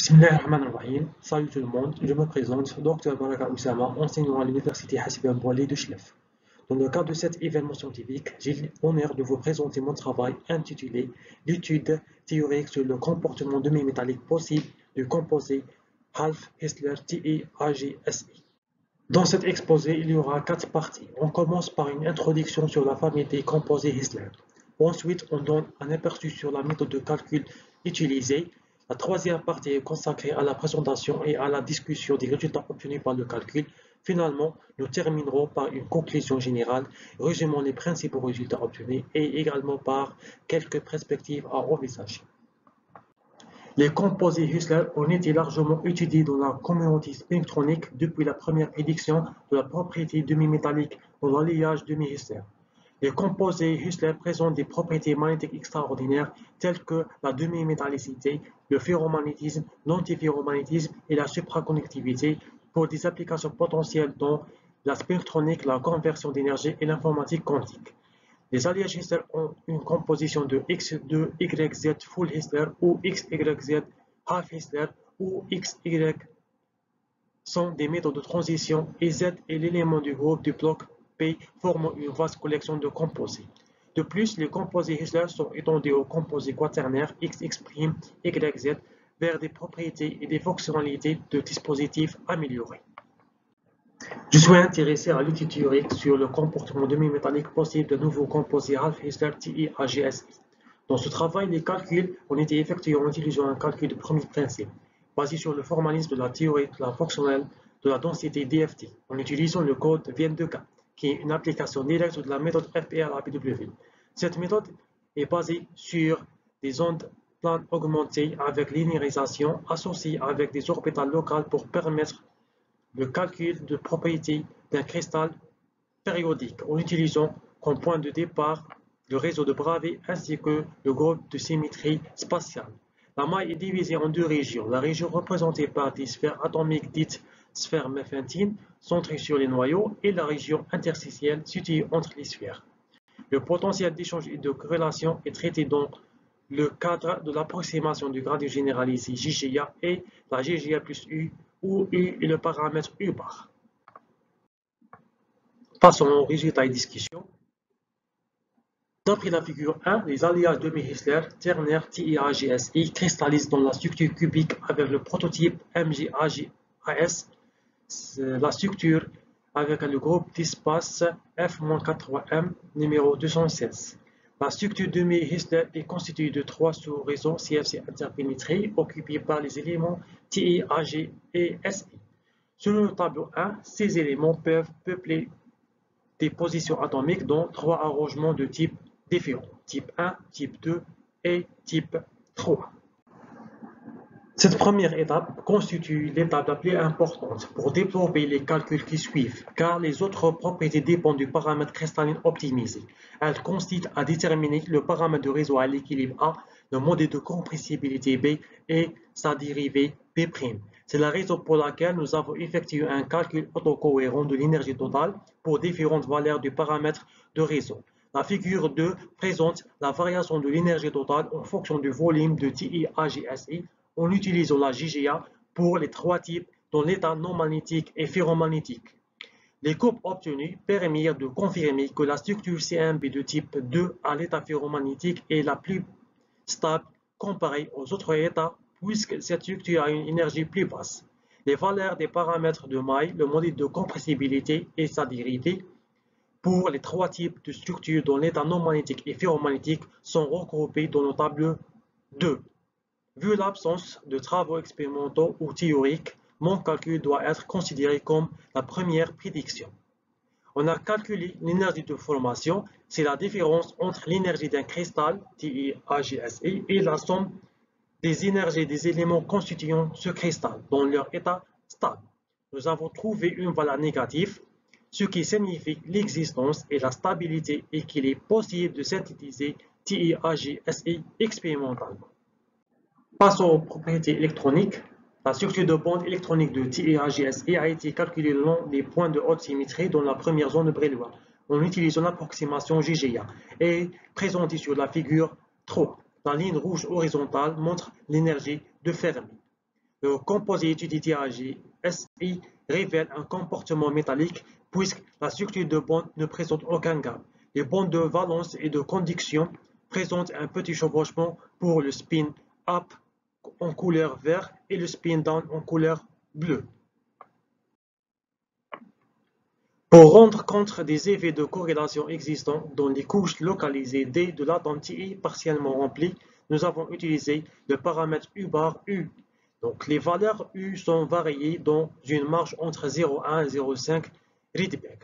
Bismillahirrahmanirrahim. Salut tout le monde, je me présente, Dr Baraka Oussama, enseignant à l'Université Hassib Bouali de Chlef. Dans le cadre de cet événement scientifique, j'ai l'honneur de vous présenter mon travail intitulé L'étude théorique sur le comportement demi-métallique possible du composé Half-Hissler TiAGSI. Dans cet exposé, il y aura 4 parties. On commence par une introduction sur la famille des composés Hissler. Ensuite, on donne un aperçu sur la méthode de calcul utilisée. La troisième partie est consacrée à la présentation et à la discussion des résultats obtenus par le calcul. Finalement, nous terminerons par une conclusion générale, résumant les principaux résultats obtenus et également par quelques perspectives à envisager. Les composés Hissler ont été largement étudiés dans la communauté spectronique depuis la première prédiction de la propriété demi-métallique dans l'alliage demi-Hissler. Les composés Hissler présentent des propriétés magnétiques extraordinaires telles que la demi-métallicité, le ferromagnétisme, l'antiferromagnétisme et la supraconductivité pour des applications potentielles dans la spectronique, la conversion d'énergie et l'informatique quantique. Les alliages Hissler ont une composition de X2 YZ full Hissler ou XYZ half Hissler ou XY sont des méthodes de transition et Z est l'élément du groupe du bloc P formant une vaste collection de composés. De plus, les composés Hissler sont étendus aux composés quaternaires XX', YZ vers des propriétés et des fonctionnalités de dispositifs améliorés. Je suis intéressé à l'étude théorique sur le comportement demi-métallique possible de nouveaux composés Half-Hissler TiAGSI. Dans ce travail, les calculs ont été effectués en utilisant un calcul de premier principe, basé sur le formalisme de la théorie de la fonctionnelle de la densité DFT, en utilisant le code VN2K, qui est une application directe de la méthode FPR-APW. Cette méthode est basée sur des ondes planes augmentées avec linéarisation associées avec des orbitales locales pour permettre le calcul de propriétés d'un cristal périodique en utilisant comme point de départ le réseau de Bravais ainsi que le groupe de symétrie spatiale. La maille est divisée en deux régions, la région représentée par des sphères atomiques dites sphères Mefentine centrées sur les noyaux et la région interstitielle située entre les sphères. Le potentiel d'échange et de corrélation est traité dans le cadre de l'approximation du gradient généralisé JGA et la JGA plus U où U est le paramètre U bar. Passons aux résultats et discussions. D'après la figure 1, les alliages demi-Hissler ternaires TiAGSI cristallisent dans la structure cubique avec le prototype MGAGAS, la structure avec le groupe d'espace F-43M numéro 216. La structure demi-Hissler est constituée de 3 sous-réseaux CFC interpénétrés occupés par les éléments TiAG et SI. Sur le tableau 1, ces éléments peuvent peupler des positions atomiques dans 3 arrangements de type différents, type 1, type 2 et type 3. Cette première étape constitue l'étape la plus importante pour développer les calculs qui suivent, car les autres propriétés dépendent du paramètre cristallin optimisé. Elles consistent à déterminer le paramètre de réseau à l'équilibre A, le modèle de compressibilité B et sa dérivée B'. C'est la raison pour laquelle nous avons effectué un calcul autocohérent de l'énergie totale pour différentes valeurs du paramètre de réseau. La figure 2 présente la variation de l'énergie totale en fonction du volume de TiAGSI en utilisant la JGA pour les 3 types dans l'état non magnétique et ferromagnétique. Les courbes obtenues permirent de confirmer que la structure CMB de type 2 à l'état ferromagnétique est la plus stable comparée aux autres états puisque cette structure a une énergie plus basse. Les valeurs des paramètres de maille, le modèle de compressibilité et sa dérivée pour les 3 types de structures dans l'état non magnétique et ferromagnétique sont regroupés dans le tableau 2. Vu l'absence de travaux expérimentaux ou théoriques, mon calcul doit être considéré comme la première prédiction. On a calculé l'énergie de formation, c'est la différence entre l'énergie d'un cristal, TiAGSI, et la somme des énergies des éléments constituant ce cristal dans leur état stable. Nous avons trouvé une valeur négative, ce qui signifie l'existence et la stabilité et qu'il est possible de synthétiser TiAGSI expérimentalement. Passons aux propriétés électroniques. La structure de bande électronique de TiAGSI a été calculée le long des points de haute symétrie dans la première zone de Brillouin en utilisant l'approximation JGA et présentée sur la figure 3. La ligne rouge horizontale montre l'énergie de Fermi. Le composé étudié TAG-SI révèle un comportement métallique puisque la structure de bande ne présente aucun gap. Les bandes de valence et de conduction présentent un petit chevauchement pour le spin up en couleur vert et le spin down en couleur bleue. Pour rendre compte des effets de corrélation existants dans les couches localisées D de l'atome TI partiellement rempli, nous avons utilisé le paramètre U bar U. Donc les valeurs U sont variées dans une marge entre 0,1 et 0,5 Rydberg.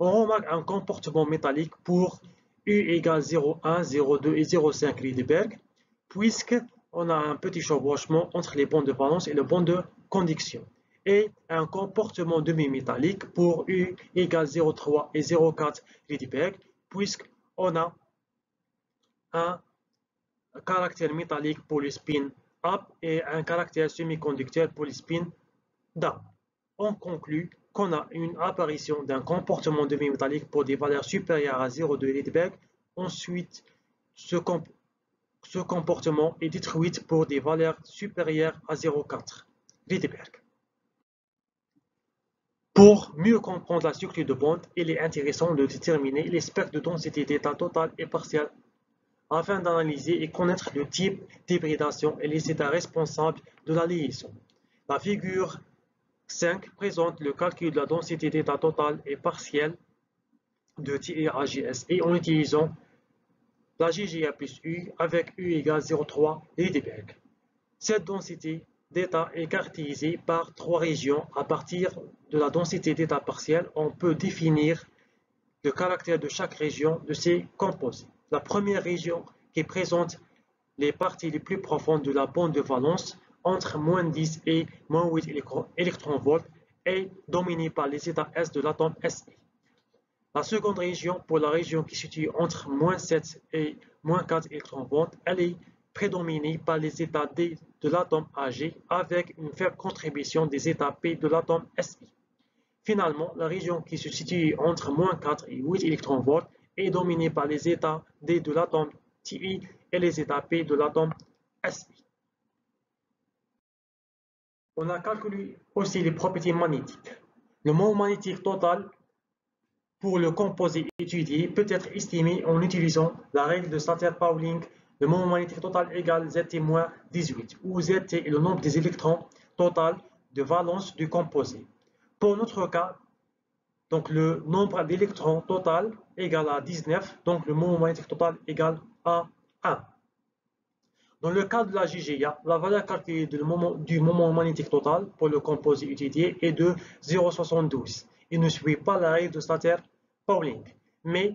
On remarque un comportement métallique pour U égale 0,1, 0,2 et 0,5 Rydberg, puisqu'on a un petit chevauchement entre les bandes de valence et le bande de conduction, et un comportement demi-métallique pour U égale 0,3 et 0,4 Rydberg, puisqu'on a un caractère métallique pour le spin up et un caractère semi-conducteur pour le spin down. On conclut qu'on a une apparition d'un comportement demi-métallique pour des valeurs supérieures à 0,2 Rydberg. Ensuite, ce comportement est détruit pour des valeurs supérieures à 0,4 Rydberg. Pour mieux comprendre la structure de bande, il est intéressant de déterminer les spectres de densité d'état total et partiel afin d'analyser et connaître le type d'hybridation et les états responsables de la liaison. La figure 5 présente le calcul de la densité d'état total et partiel de TIAGSI en utilisant la GGA plus U avec U égale 0,3 Rydberg. Cette densité d'état est caractérisée par trois régions. À partir de la densité d'état partiel, on peut définir le caractère de chaque région de ces composés. La première région qui présente les parties les plus profondes de la bande de valence entre moins 10 et moins 8 électronvolts est dominée par les états S de l'atome Si. La seconde région, pour la région qui se situe entre moins 7 et moins 4 électronvolts, elle est prédominée par les états D de l'atome Ag avec une faible contribution des états P de l'atome Si. Finalement, la région qui se situe entre moins 4 et 8 électronvolts est dominée par les états D de l'atome Ti et les états P de l'atome Si. On a calculé aussi les propriétés magnétiques. Le moment magnétique total pour le composé étudié peut être estimé en utilisant la règle de Stater-Pauling. Le moment magnétique total égale Zt-18, où Zt est le nombre des électrons total de valence du composé. Pour notre cas, donc le nombre d'électrons total égale à 19, donc le moment magnétique total égale à 1. Dans le cas de la GGA, la valeur calculée du moment magnétique total pour le composé étudié est de 0,72. Il ne suit pas la règle de Stater-Pauling. Mais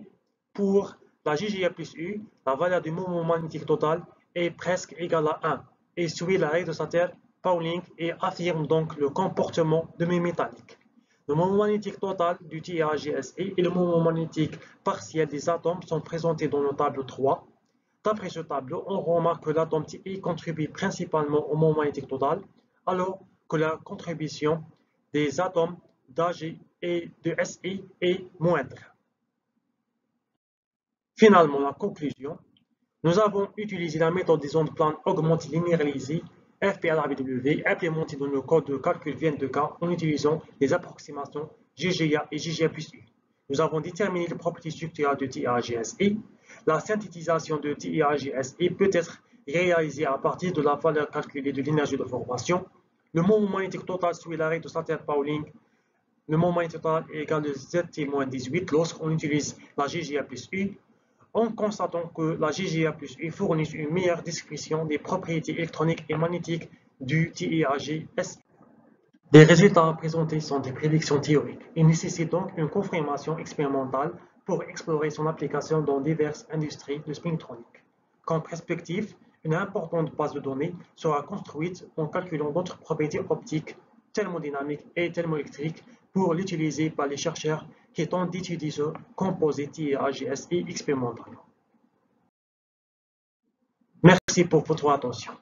pour la GGA plus U, la valeur du moment magnétique total est presque égale à 1 et suit la règle de Stater-Pauling et affirme donc le comportement demi-métallique. Le moment magnétique total du TIAGSI et le moment magnétique partiel des atomes sont présentés dans le tableau 3. D'après ce tableau, on remarque que l'atome Ti contribue principalement au moment magnétique total, alors que la contribution des atomes d'Ag et de Si est moindre. Finalement, la conclusion, nous avons utilisé la méthode des ondes planes augmentées linéarisées FPLABW implémentée dans le code de calcul VN2K en utilisant les approximations GGA et GGA plus U. Nous avons déterminé les propriétés structurales de TIAGSI. La synthétisation de TIAGSI peut être réalisée à partir de la valeur calculée de l'énergie de formation. Le moment magnétique total suit la règle de Stater-Pauling. Le moment magnétique total est égal à Zt-18 lorsqu'on utilise la GGA plus U. En constatant que la GGA plus U fournit une meilleure description des propriétés électroniques et magnétiques du TIAGSI. Les résultats présentés sont des prédictions théoriques. Ils nécessitent donc une confirmation expérimentale pour explorer son application dans diverses industries de spintronique. Comme perspective, une importante base de données sera construite en calculant d'autres propriétés optiques, thermodynamiques et thermoélectriques pour l'utiliser par les chercheurs qui tentent d'étudier ce composé TIAGSI expérimental. Merci pour votre attention.